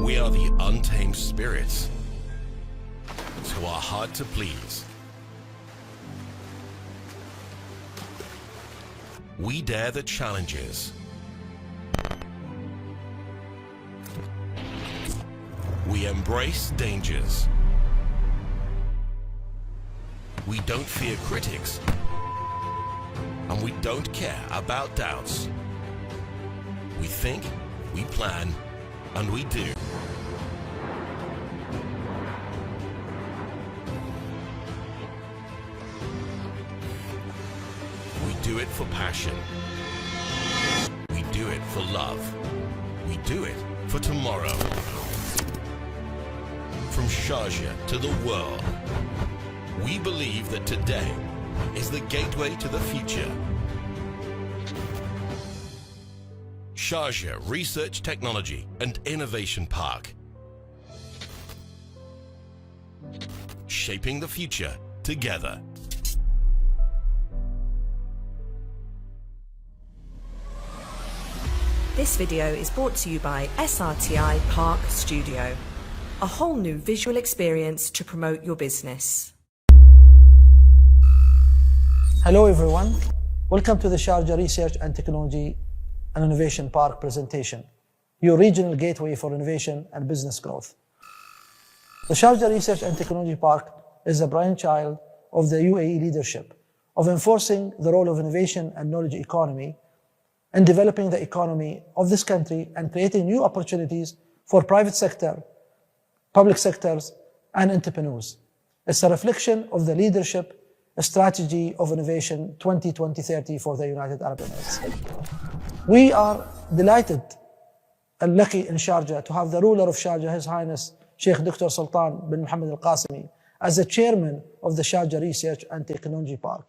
We are the untamed spirits who are hard to please. We dare the challenges. We embrace dangers. We don't fear critics. And we don't care about doubts. We think, we plan, and we do. We do it for passion. We do it for love. We do it for tomorrow. From Sharjah to the world, we believe that today is the gateway to the future. Sharjah Research Technology and Innovation Park. Shaping the future together. This video is brought to you by SRTI Park Studio, a whole new visual experience to promote your business. Hello everyone, welcome to the Sharjah Research and Technology and Innovation Park presentation, your regional gateway for innovation and business growth. The Sharjah Research and Technology Park is a brainchild of the UAE leadership of enforcing the role of innovation and knowledge economy in developing the economy of this country and creating new opportunities for private sector, public sectors, and entrepreneurs. It's a reflection of the leadership strategy of innovation 2020-30 for the United Arab Emirates. We are delighted and lucky in Sharjah to have the ruler of Sharjah, His Highness Sheikh Dr. Sultan bin Mohammed Al-Qasimi, as the chairman of the Sharjah Research and Technology Park.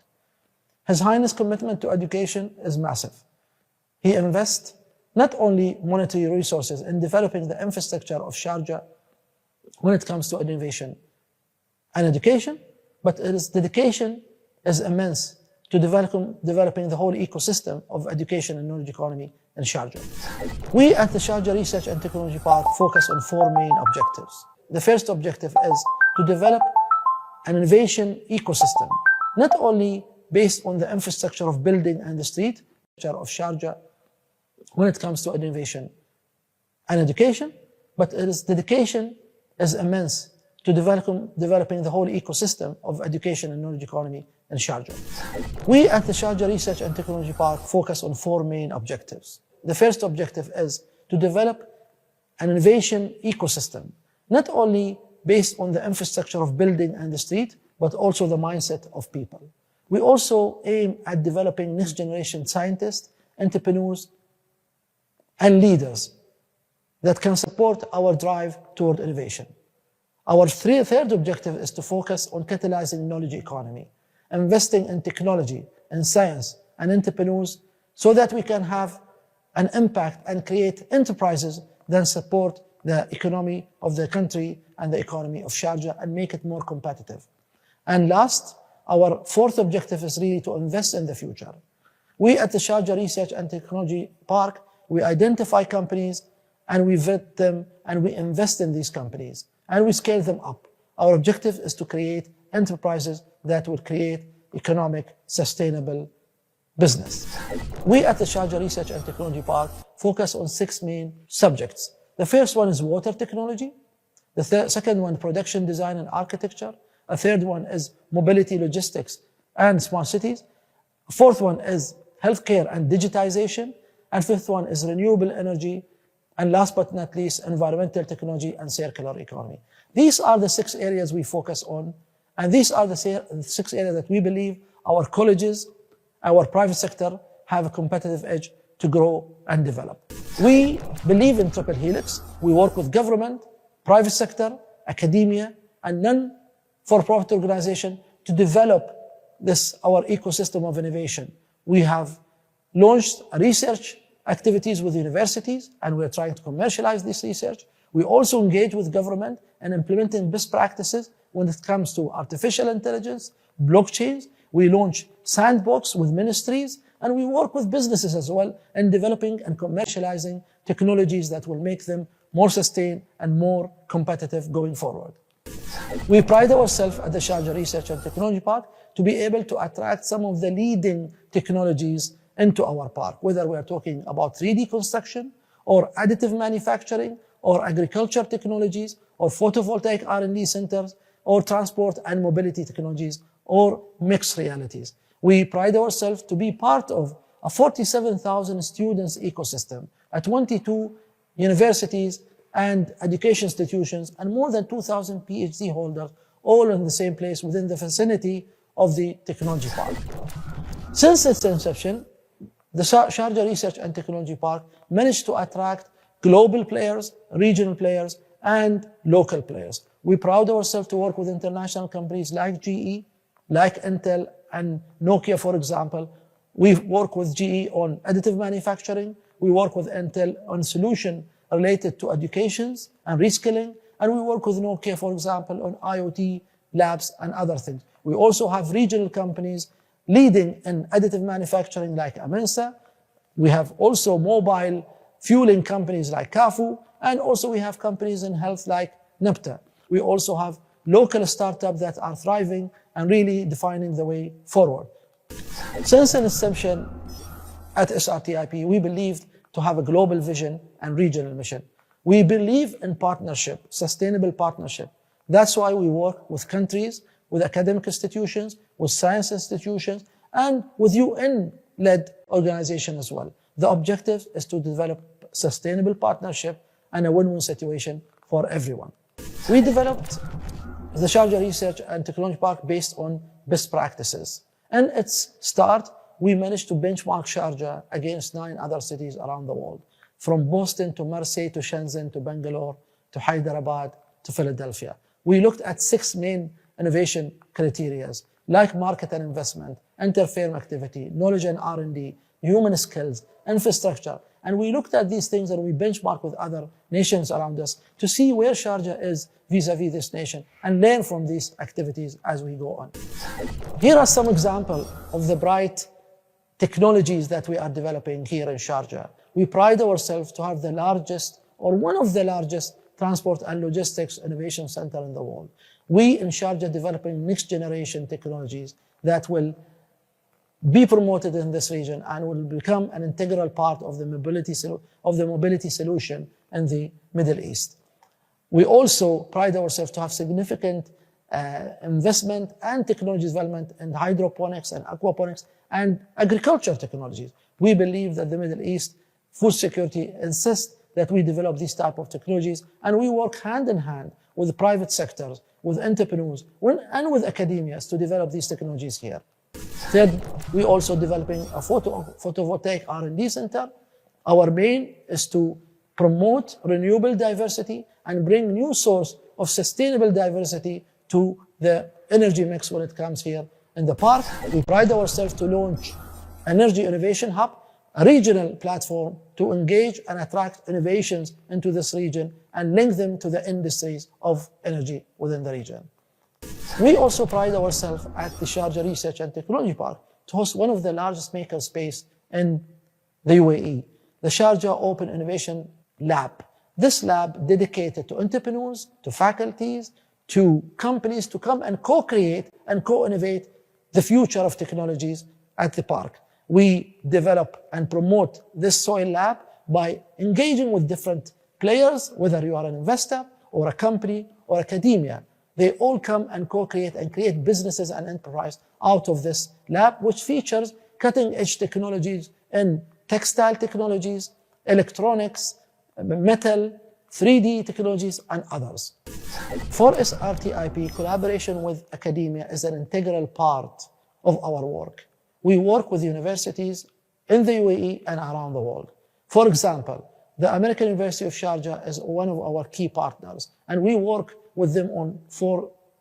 His Highness' commitment to education is massive. He invests not only monetary resources in developing the infrastructure of Sharjah when it comes to innovation and education, but his dedication is immense to developing the whole ecosystem of education and knowledge economy in Sharjah. We at the Sharjah Research and Technology Park focus on four main objectives. The first objective is to develop an innovation ecosystem, not only based on the infrastructure of building and the street of Sharjah when it comes to innovation and education, but his dedication is immense to developing the whole ecosystem of education and knowledge economy in Sharjah. We at the Sharjah Research and Technology Park focus on four main objectives. The first objective is to develop an innovation ecosystem, not only based on the infrastructure of building and the street, but also the mindset of people. We also aim at developing next generation scientists, entrepreneurs, and leaders that can support our drive toward innovation. Our third objective is to focus on catalyzing knowledge economy, investing in technology, in science, and entrepreneurs so that we can have an impact and create enterprises that support the economy of the country and the economy of Sharjah and make it more competitive. And last, our fourth objective is really to invest in the future. We at the Sharjah Research and Technology Park, we identify companies and we vet them and we invest in these companies and we scale them up. Our objective is to create enterprises that will create economic, sustainable business. We at the Sharjah Research and Technology Park focus on six main subjects. The first one is water technology. The second one, production design and architecture. A third one is mobility, logistics, and smart cities. Fourth one is healthcare and digitization. And fifth one is renewable energy. And last but not least, environmental technology and circular economy. These are the six areas we focus on. And these are the six areas that we believe our colleges, our private sector have a competitive edge to grow and develop. We believe in triple helix. We work with government, private sector, academia, and non-for-profit organization to develop our ecosystem of innovation. We have launched research activities with universities, and we're trying to commercialize this research. We also engage with government in implementing best practices when it comes to artificial intelligence, blockchains. We launch sandbox with ministries, and we work with businesses as well in developing and commercializing technologies that will make them more sustained, and more competitive going forward. We pride ourselves at the Sharjah Research and Technology Park to be able to attract some of the leading technologies into our park, whether we're talking about 3D construction, or additive manufacturing, or agriculture technologies, or photovoltaic R&D centers, or transport and mobility technologies, or mixed realities. We pride ourselves to be part of a 47,000 students ecosystem at 22 universities and education institutions, and more than 2,000 PhD holders, all in the same place within the vicinity of the technology park. Since its inception, the Sharjah Research and Technology Park managed to attract global players, regional players, and local players. We pride ourselves to work with international companies like GE, like Intel, and Nokia, for example. We work with GE on additive manufacturing. We work with Intel on solutions related to educations and reskilling. And we work with Nokia, for example, on IoT labs and other things. We also have regional companies leading in additive manufacturing like Amensa. We have also mobile fueling companies like Kafu, and also we have companies in health like Nepta. We also have local startups that are thriving and really defining the way forward. Since an inception at SRTIP, we believed to have a global vision and regional mission. We believe in partnership, sustainable partnership. That's why we work with countries, with academic institutions, with science institutions, and with UN-led organizations as well. The objective is to develop sustainable partnership and a win-win situation for everyone. We developed the Sharjah Research and Technology Park based on best practices. In its start, we managed to benchmark Sharjah against 9 other cities around the world, from Boston to Marseille to Shenzhen to Bangalore to Hyderabad to Philadelphia. We looked at 6 main innovation criteria, like market and investment, inter-firm activity, knowledge and R&D, human skills, infrastructure. And we looked at these things and we benchmarked with other nations around us to see where Sharjah is vis-a-vis this nation and learn from these activities as we go on. Here are some examples of the bright technologies that we are developing here in Sharjah. We pride ourselves to have the largest, or one of the largest, transport and logistics innovation center in the world. We in Sharjah developing next generation technologies that will be promoted in this region and will become an integral part of the mobility solution in the Middle East. We also pride ourselves to have significant investment and technology development in hydroponics and aquaponics and agriculture technologies. We believe that the Middle East food security insists that we develop these type of technologies, and we work hand in hand with the private sectors, with entrepreneurs, and with academia to develop these technologies here. Third, we're also developing a photovoltaic R&D center. Our main is to promote renewable diversity and bring new source of sustainable diversity to the energy mix when it comes here in the park. We pride ourselves to launch Energy Innovation Hub, a regional platform to engage and attract innovations into this region and link them to the industries of energy within the region. We also pride ourselves at the Sharjah Research and Technology Park to host one of the largest makerspace in the UAE, the Sharjah Open Innovation Lab. This lab dedicated to entrepreneurs, to faculties, to companies to come and co-create and co-innovate the future of technologies at the park. We develop and promote this soil lab by engaging with different players, whether you are an investor or a company or academia. They all come and co-create and create businesses and enterprise out of this lab, which features cutting-edge technologies in textile technologies, electronics, metal, 3D technologies, and others. For SRTIP, collaboration with academia is an integral part of our work. We work with universities in the UAE and around the world. For example, the American University of Sharjah is one of our key partners, and we work with them on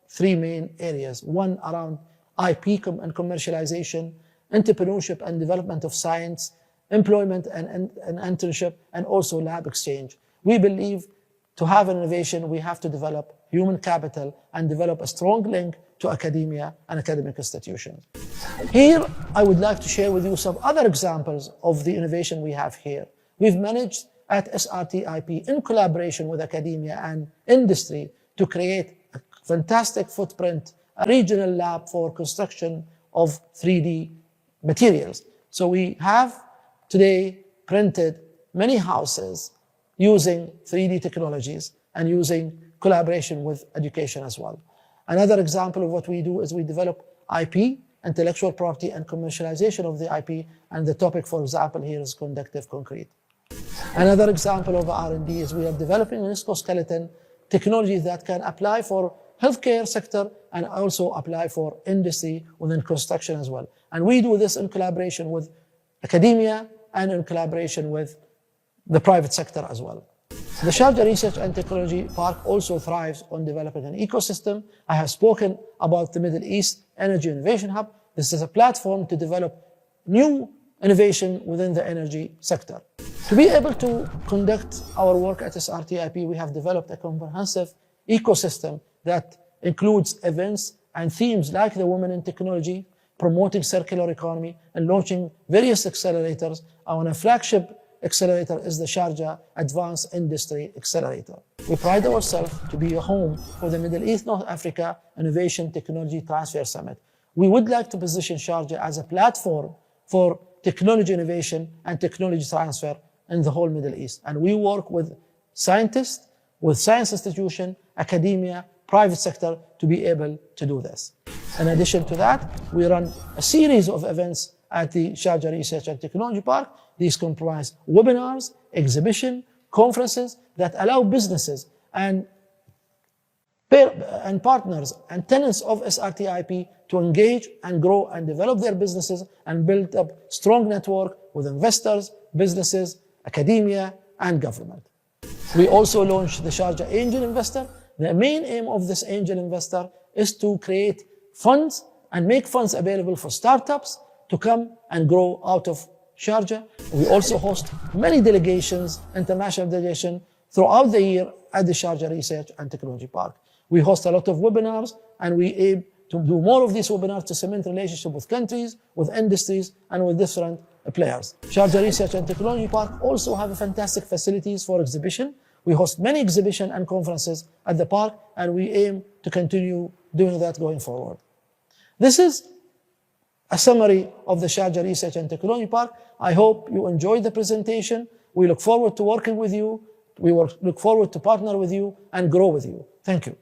three main areas. One around IP and commercialization, entrepreneurship and development of science, employment and internship, and also lab exchange. We believe to have an innovation, we have to develop human capital and develop a strong link to academia and academic institutions. Here, I would like to share with you some other examples of the innovation we have here. We've managed at SRTIP in collaboration with academia and industry to create a fantastic footprint, a regional lab for construction of 3D materials. So we have today printed many houses using 3D technologies and using collaboration with education as well. Another example of what we do is we develop IP, intellectual property, and commercialization of the IP, and the topic, for example, here is conductive concrete. Another example of R&D is we are developing an exoskeleton technology that can apply for healthcare sector and also apply for industry within construction as well. And we do this in collaboration with academia and in collaboration with the private sector as well. The Sharjah Research and Technology Park also thrives on developing an ecosystem. I have spoken about the Middle East Energy Innovation Hub. This is a platform to develop new innovation within the energy sector. To be able to conduct our work at SRTIP, we have developed a comprehensive ecosystem that includes events and themes like the Women in Technology, promoting circular economy, and launching various accelerators. Our flagship accelerator is the Sharjah Advanced Industry Accelerator. We pride ourselves to be a home for the Middle East North Africa Innovation Technology Transfer Summit. We would like to position Sharjah as a platform for technology innovation and technology transfer in the whole Middle East. And we work with scientists, with science institutions, academia, private sector to be able to do this. In addition to that, we run a series of events at the Sharjah Research and Technology Park. These comprise webinars, exhibition, conferences that allow businesses and partners and tenants of SRTIP to engage and grow and develop their businesses and build up strong network with investors, businesses, academia, and government. We also launched the Sharjah Angel Investor. The main aim of this angel investor is to create funds and make funds available for startups to come and grow out of Sharjah. We also host many delegations, international delegations, throughout the year at the Sharjah Research and Technology Park. We host a lot of webinars, and we aim to do more of these webinars to cement relationship with countries, with industries, and with different players. Sharjah Research and Technology Park also have fantastic facilities for exhibition. We host many exhibitions and conferences at the park, and we aim to continue doing that going forward. This is a summary of the Sharjah Research and Technology Park. I hope you enjoyed the presentation. We look forward to working with you. We look forward to partner with you and grow with you. Thank you.